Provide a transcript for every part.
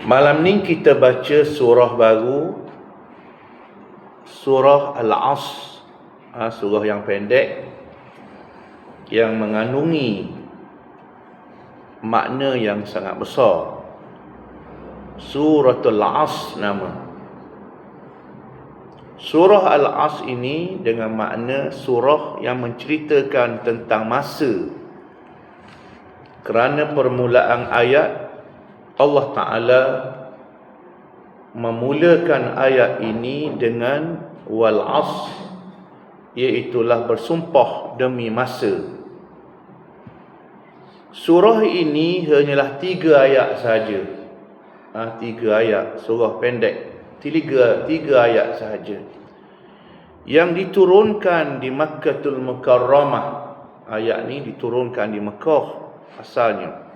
Malam ni kita baca surah baru, surah Al-Asr, surah yang pendek yang mengandungi makna yang sangat besar. Suratul Asr nama. Surah Al-Asr ini dengan makna surah yang menceritakan tentang masa. Kerana permulaan ayat, Allah Ta'ala memulakan ayat ini dengan wal asr, iaitulah bersumpah demi masa. Surah ini hanyalah 3 ayat sahaja. 3 ayat, surah pendek, 3 ayat sahaja, yang diturunkan di Makkatul Mukarramah. Ayat ini diturunkan di Mekah asalnya,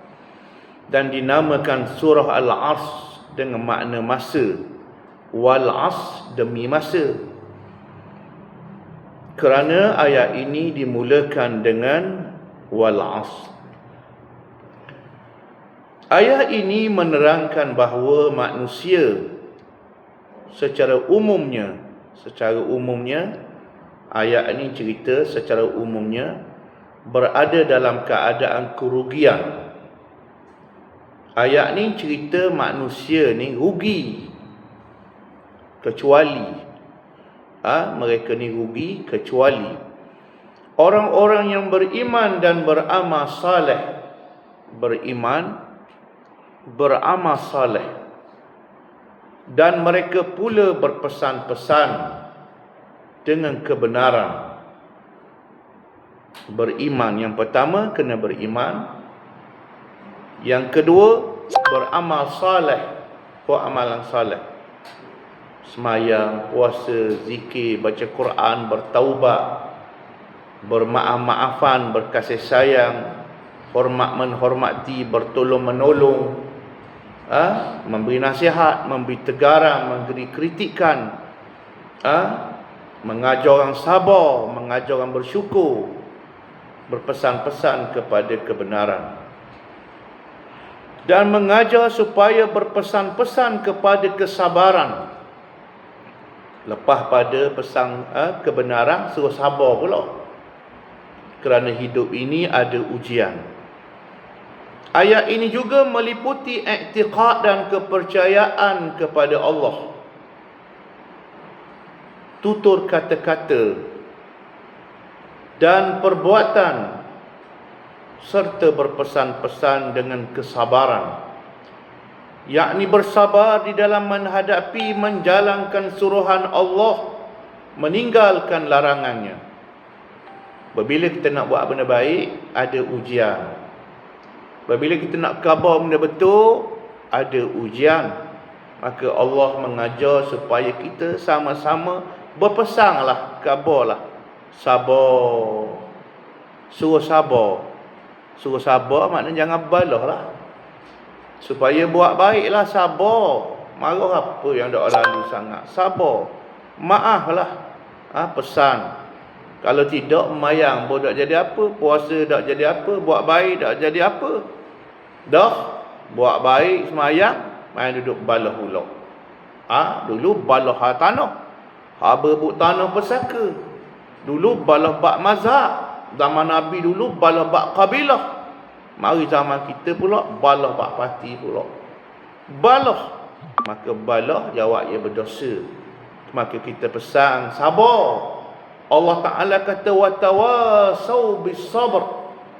dan dinamakan surah Al-Asr dengan makna masa. Wal Asr, demi masa. Kerana ayat ini dimulakan dengan wal Asr. Ayat ini menerangkan bahawa manusia secara umumnya, ayat ini cerita secara umumnya berada dalam keadaan kerugian. Ayat ni cerita manusia ni rugi, kecuali mereka ni rugi kecuali orang-orang yang beriman dan beramal saleh. Beramal saleh, dan mereka pula berpesan-pesan dengan kebenaran. Beriman, yang pertama kena beriman. Yang kedua, beramal saleh, buat amalan saleh. Semayang, puasa, zikir, baca Quran, bertaubat, bermaaf-maafan, berkasih sayang, hormat menghormati, bertolong menolong, memberi nasihat, memberi tegaran, memberi kritikan, mengajar orang sabar, mengajar orang bersyukur, berpesan-pesan kepada kebenaran, dan mengajar supaya berpesan-pesan kepada kesabaran. Lepas pada pesan kebenaran, suruh sabar pula, kerana hidup ini ada ujian. Ayat ini juga meliputi i'tiqad dan kepercayaan kepada Allah. Tutur kata-kata dan perbuatan, serta berpesan-pesan dengan kesabaran, yakni bersabar di dalam menghadapi, menjalankan suruhan Allah, meninggalkan larangannya. Bila kita nak buat benda baik, ada ujian. Bila kita nak khabar benda betul, ada ujian. Maka Allah mengajar supaya kita sama-sama berpesanlah, khabarlah, sabar. Suruh sabar. Suruh sabar maknanya jangan balah lah. Supaya buat baiklah, sabar. Marah apa yang dah lalu sangat, sabar. Maaflah. Pesan. Kalau tidak, mayang pun tak jadi apa, puasa tak jadi apa, buat baik tak jadi apa. Dah buat baik, semayang, main duduk balah pula. Dulu balah tanah, berebut tanah pesaka. Dulu balah bak mazhab. Zaman Nabi dulu balah bak kabilah. Mari zaman kita pula balah bak parti pula. Balah. Maka balah jawab ia berdosa. Maka kita pesan sabar. Allah Ta'ala kata watawasau bis sabr,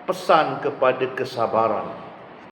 pesan kepada kesabaran.